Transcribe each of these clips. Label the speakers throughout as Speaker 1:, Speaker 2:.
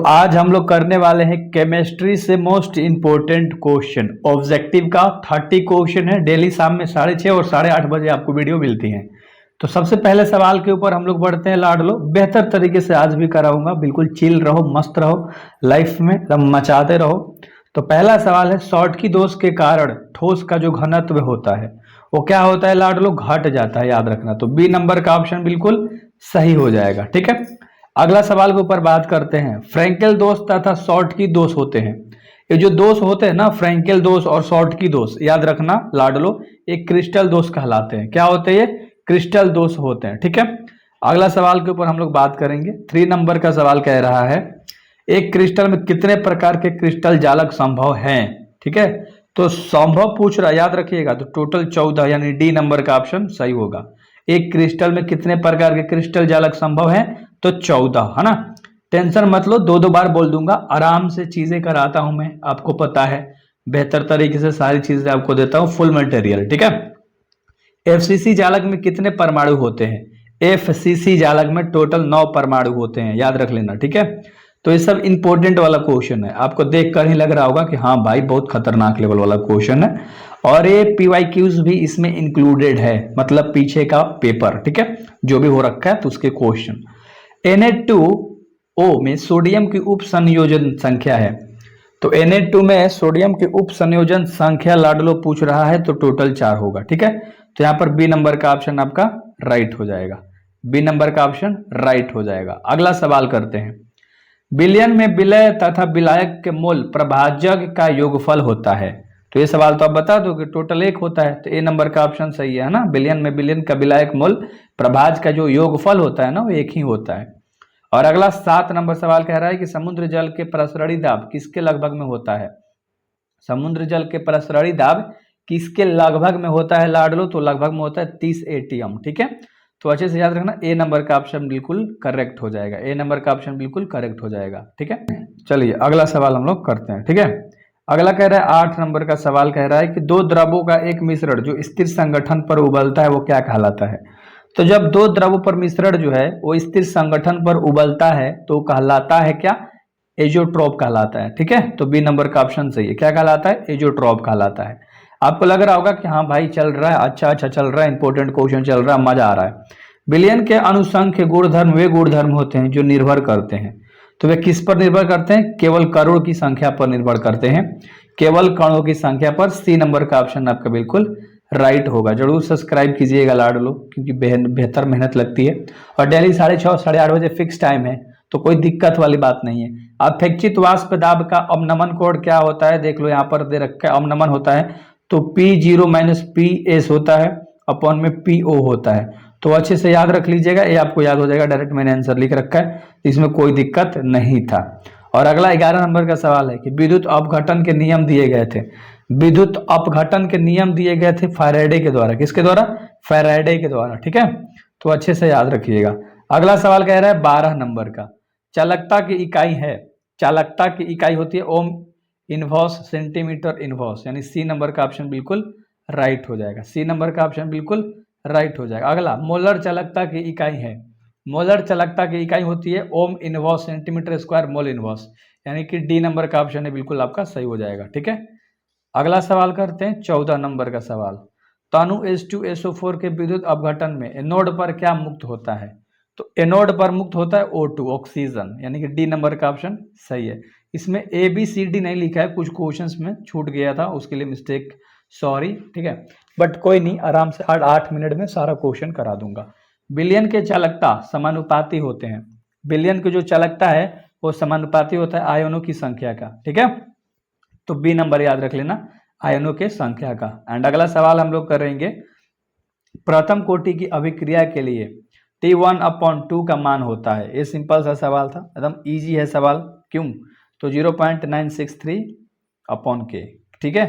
Speaker 1: आज हम लोग करने वाले हैं केमिस्ट्री से मोस्ट इंपोर्टेंट क्वेश्चन। ऑब्जेक्टिव का 30 क्वेश्चन है। डेली शाम में 6:30 और 8:30 बजे आपको वीडियो मिलती है। तो सबसे पहले सवाल के ऊपर हम लोग बढ़ते हैं। लाड लो, बेहतर तरीके से आज भी कराऊंगा। बिल्कुल चिल रहो, मस्त रहो, लाइफ में एकदम मचाते रहो। तो पहला सवाल है, शॉर्टकी दोष के कारण ठोस का जो घनत्व होता है वो क्या होता है लाड लो? घट जाता है, याद रखना। तो बी नंबर का ऑप्शन बिल्कुल सही हो जाएगा। ठीक है, अगला सवाल के ऊपर बात करते हैं। फ्रैंकेल दोष तथा शॉर्टकी दोष होते हैं। ये जो दोष होते हैं ना, फ्रैंकेल दोष और शॉर्टकी दोष, याद रखना लाडलो, एक क्रिस्टल दोष कहलाते हैं। क्या होते हैं ये? क्रिस्टल दोष होते हैं। ठीक है, अगला सवाल के ऊपर हम लोग बात करेंगे। 3 नंबर का सवाल कह रहा है, एक क्रिस्टल में कितने प्रकार के क्रिस्टल जालक संभव हैं? ठीक है, तो संभव पूछ रहा, याद रखिएगा। तो टोटल 14, यानी डी नंबर का ऑप्शन सही होगा। एक क्रिस्टल में कितने प्रकार के क्रिस्टल जालक संभव हैं? तो 14, है ना। टेंशन मत लो, 2 बार बोल दूंगा। आराम से चीजें कराता हूं मैं, आपको पता है। बेहतर तरीके से सारी चीजें आपको देता हूं, फुल मटेरियल। ठीक है, एफसीसी जालक में कितने परमाणु होते हैं? एफसीसी जालक में टोटल 9 परमाणु होते हैं, याद रख लेना। ठीक है, तो ये सब इंपॉर्टेंट वाला क्वेश्चन है। आपको देखकर ही लग रहा होगा कि हाँ भाई बहुत खतरनाक लेवल वाला क्वेश्चन है। और ये पीवाईक्यूज भी इसमें इंक्लूडेड है, मतलब पीछे का पेपर। ठीक है, जो भी हो रखा है तो उसके क्वेश्चन। Na2O में सोडियम की उप संयोजन संख्या है। तो Na2 में सोडियम की उप संयोजन संख्या लाडलो पूछ रहा है, तो टोटल 4 होगा। ठीक है, तो यहाँ पर बी नंबर का ऑप्शन आपका राइट हो जाएगा। बी नंबर का ऑप्शन राइट हो जाएगा। अगला सवाल करते हैं। विलयन में विलय तथा विलायक के मोल प्रभाजक का योगफल होता है। तो ये सवाल तो आप बता दो कि टोटल 1 होता है, तो ए नंबर का ऑप्शन सही है ना। विलयन में विलयन का विलायक मोल प्रभाज का जो योगफल होता है ना, वो 1 ही होता है। और अगला 7 नंबर सवाल कह रहा है कि समुद्र जल के प्रसरणी दाब किसके लगभग में होता है? समुद्र जल के प्रसरणी दाब किसके लगभग में होता है लाडलो? तो लगभग में होता है 30 ATM। ठीक है, तो अच्छे से याद रखना, ए नंबर का ऑप्शन बिल्कुल करेक्ट हो जाएगा। ए नंबर का ऑप्शन बिल्कुल करेक्ट हो जाएगा। ठीक है, चलिए अगला सवाल हम लोग करते हैं। ठीक है, अगला कह रहा है 8 नंबर का सवाल कह रहा है कि 2 द्रवों का एक मिश्रण जो स्थिर संगठन पर उबलता है वो क्या कहलाता है? तो जब 2 द्रवों पर मिश्रण जो है वो स्थिर संगठन पर उबलता है तो कहलाता है क्या? एजोट्रॉप कहलाता है। ठीक है, तो बी नंबर का ऑप्शन सही है। क्या कहलाता है? एजोट्रॉप कहलाता है। आपको लग रहा होगा कि हाँ भाई चल रहा है, अच्छा चल रहा है, इंपॉर्टेंट क्वेश्चन चल रहा है, मजा आ रहा है। विलयन के अनुसंख्य गुणधर्म वे गुणधर्म होते हैं जो निर्भर करते हैं। तो वे किस पर निर्भर करते हैं? केवल कणों की संख्या पर निर्भर करते हैं, केवल कणों की संख्या पर। सी नंबर का ऑप्शन आपका बिल्कुल राइट होगा। जरूर सब्सक्राइब कीजिएगा लाडलो, क्योंकि बेहतर मेहनत लगती है। और डेली 6:30 8:30 बजे फिक्स टाइम है, तो कोई दिक्कत वाली बात नहीं है। अपेक्षित वाष्प दाब का अवनमन कोण क्या होता है? देख लो यहाँ पर दे रखा है, अवनमन होता है तो P0 - PS होता है, अपॉन में PO होता है। तो अच्छे से याद रख लीजिएगा, ये आपको याद हो जाएगा। डायरेक्ट मैंने आंसर लिख रखा है, इसमें कोई दिक्कत नहीं था। और अगला 11 नंबर का सवाल है कि विद्युत अपघटन के नियम दिए गए थे। विद्युत अपघटन के नियम दिए गए थे फैराडे के द्वारा। किसके द्वारा? फैराडे के द्वारा। ठीक है, तो अच्छे से याद रखिएगा। अगला सवाल कह रहा है 12 नंबर का, चालकता की इकाई है। चालकता की इकाई होती है ओम इनवर्स सेंटीमीटर इनवर्स, यानी सी नंबर का ऑप्शन बिल्कुल राइट हो जाएगा। सी नंबर का ऑप्शन बिल्कुल राइट हो जाएगा। अगला मोलर चालकता की इकाई है। मोलर चालकता की इकाई होती है ohm inverse centimetre square mole inverse, यानी कि डी नंबर का ऑप्शन है बिल्कुल आपका सही हो जाएगा। ठीक है, अगला सवाल करते हैं 14 नंबर का सवाल। तनु H2SO4 के विद्युत अपघटन में एनोड पर क्या मुक्त होता है? तो एनोड पर मुक्त होता है O2 ऑक्सीजन, यानी कि डी नंबर का ऑप्शन सही है। इसमें ABCD नहीं लिखा है, कुछ क्वेश्चंस में छूट गया था, उसके लिए मिस्टेक, सॉरी। ठीक है, बट कोई नहीं, आराम से 8 मिनट में सारा क्वेश्चन करा दूंगा। विलयन के चालकता समानुपाती होते हैं। विलयन की जो चालकता है वो समानुपाती होता है आयनों की संख्या का। ठीक है, तो बी नंबर याद रख लेना, आयनों के संख्या का। एंड अगला सवाल हम लोग करेंगे, प्रथम कोटि की अभिक्रिया के लिए T1/2 का मान होता है। ये सिंपल सा सवाल था, एकदम इजी है सवाल। क्यों? तो 0.963/K। ठीक है,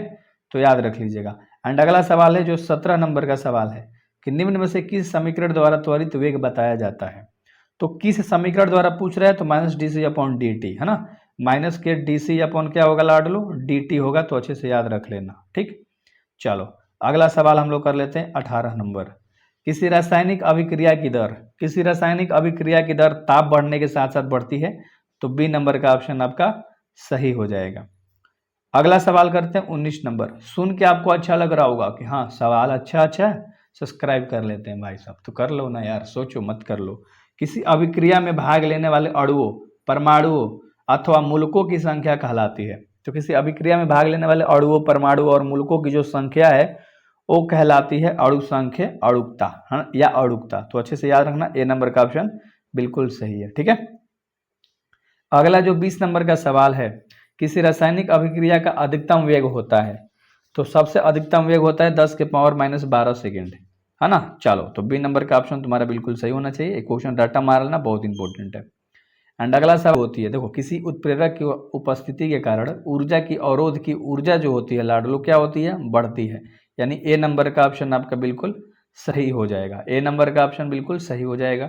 Speaker 1: तो याद रख लीजिएगा। एंड अगला सवाल है जो 17 नंबर का सवाल है कि निम्न में से किस समीकरण द्वारा त्वरित वेग बताया जाता है? तो किस समीकरण द्वारा पूछ रहे हैं? तो -dc/dt, है ना। माइनस के dc/ क्या होगा लाडलो? dt होगा, तो अच्छे से याद रख लेना। ठीक, चलो अगला सवाल हम लोग कर लेते हैं 18 नंबर। किसी रासायनिक अभिक्रिया की दर ताप बढ़ने के साथ साथ बढ़ती है तो बी नंबर का ऑप्शन आपका सही हो जाएगा। अगला सवाल करते हैं 19 नंबर। सुन के आपको अच्छा लग रहा होगा कि हाँ सवाल अच्छा है, सब्सक्राइब कर लेते हैं भाई साहब। तो कर लो ना यार, सोचो मत कर लो। किसी अभिक्रिया में भाग लेने वाले अणुओं, परमाणुओं अथवा मूलकों की संख्या कहलाती है। तो किसी अभिक्रिया में भाग लेने वाले अणुओं, परमाणु और मूलकों की जो संख्या है वो कहलाती है अणु संख्या, अणुकता, हाँ, या अणुकता। तो अच्छे से याद रखना, ए नंबर का ऑप्शन बिल्कुल सही है। ठीक है, अगला जो 20 नंबर का सवाल है, किसी रासायनिक अभिक्रिया का अधिकतम वेग होता है। तो सबसे अधिकतम वेग होता है 10 के पावर -12 सेकेंड, है ना। चलो, तो बी नंबर का ऑप्शन तुम्हारा बिल्कुल सही होना चाहिए। एक क्वेश्चन रट्टा मार लेना, बहुत इंपॉर्टेंट है। एंड अगला सवाल होती है, देखो किसी उत्प्रेरक की उपस्थिति के कारण ऊर्जा की अवरोध की ऊर्जा जो होती है लाडलो क्या होती है, बढ़ती है। यानी ए नंबर का ऑप्शन आपका बिल्कुल सही हो जाएगा। ए नंबर का ऑप्शन बिल्कुल सही हो जाएगा।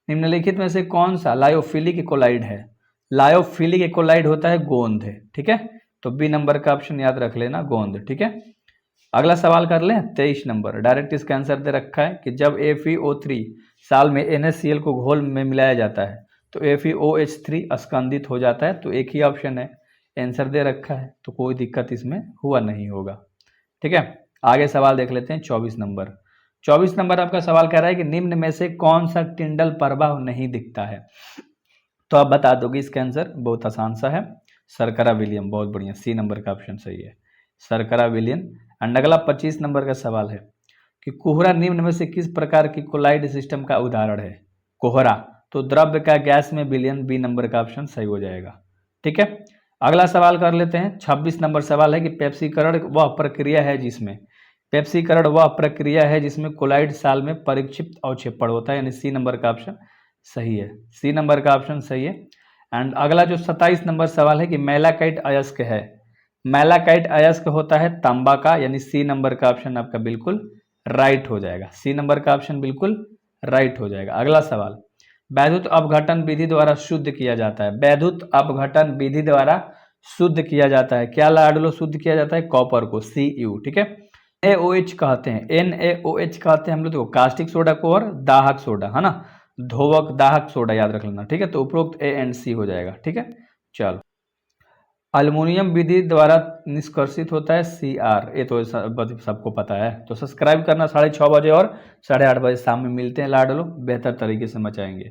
Speaker 1: निम्नलिखित में से कौन सा लायोफिलिक इकोलाइड है। लायोफिलिक इकोलाइड होता है गोंद है। ठीक है, तो बी नंबर का ऑप्शन याद रख लेना, गोंद। ठीक है, अगला सवाल कर लें 23 नंबर। डायरेक्ट इसका आंसर दे रखा है कि जब FeO3 साल में NaCl को घोल में मिलाया जाता है तो FeOH3 स्कंदित हो जाता है। तो एक ही ऑप्शन है, आंसर दे रखा है, तो कोई दिक्कत इसमें हुआ नहीं होगा। ठीक है, आगे सवाल देख लेते हैं 24 नंबर। 24 नंबर आपका सवाल कह रहा है कि निम्न में से कौन सा टिंडल प्रवाह नहीं दिखता है। तो आप बता दोगे इसका आंसर, बहुत आसान सा है, शर्करा विलयन। बहुत बढ़िया, सी नंबर का ऑप्शन सही है, शर्करा विलयन। एंड अगला 25 नंबर का सवाल है कि कोहरा निम्न में से किस प्रकार की कोलाइड सिस्टम का उदाहरण है। कोहरा तो द्रव्य का गैस में विलयन, बी नंबर का ऑप्शन सही हो जाएगा। ठीक है, अगला सवाल कर लेते हैं 26 नंबर सवाल है कि पेप्सीकरण वह प्रक्रिया है जिसमें, पेप्सीकरण वह प्रक्रिया है जिसमें कोलाइड साल में परिक्षिप्त अवक्षेपण होता है। यानी सी नंबर का ऑप्शन सही है, सी नंबर का ऑप्शन सही है। एंड अगला जो 27 नंबर सवाल है कि मैलाकाइट अयस्क है। मैलाकाइट अयस्क होता है तांबा का, यानी सी नंबर का ऑप्शन आपका बिल्कुल राइट हो जाएगा। सी नंबर का ऑप्शन बिल्कुल राइट हो जाएगा। अगला सवाल, वैद्युत अपघटन विधि द्वारा शुद्ध किया जाता है। वैद्युत अपघटन विधि द्वारा शुद्ध किया जाता है, क्या लाडलो शुद्ध किया जाता है, कॉपर को, Cu। ठीक है, NaOH कहते हैं, NaOH कहते हैं हम लोग, देखो कास्टिक सोडा को और दाहक सोडा, है ना, धोवक दाहक सोडा याद रख लेना। ठीक है, तो उपरोक्त A एंड C हो जाएगा। ठीक है, चलो, अल्युमिनियम विधि द्वारा निष्कर्षित होता है Cr, ये तो सबको पता है। तो सब्सक्राइब करना 6:30 बजे और 8:30 बजे शाम में मिलते हैं लाडलो, बेहतर तरीके से मचाएंगे।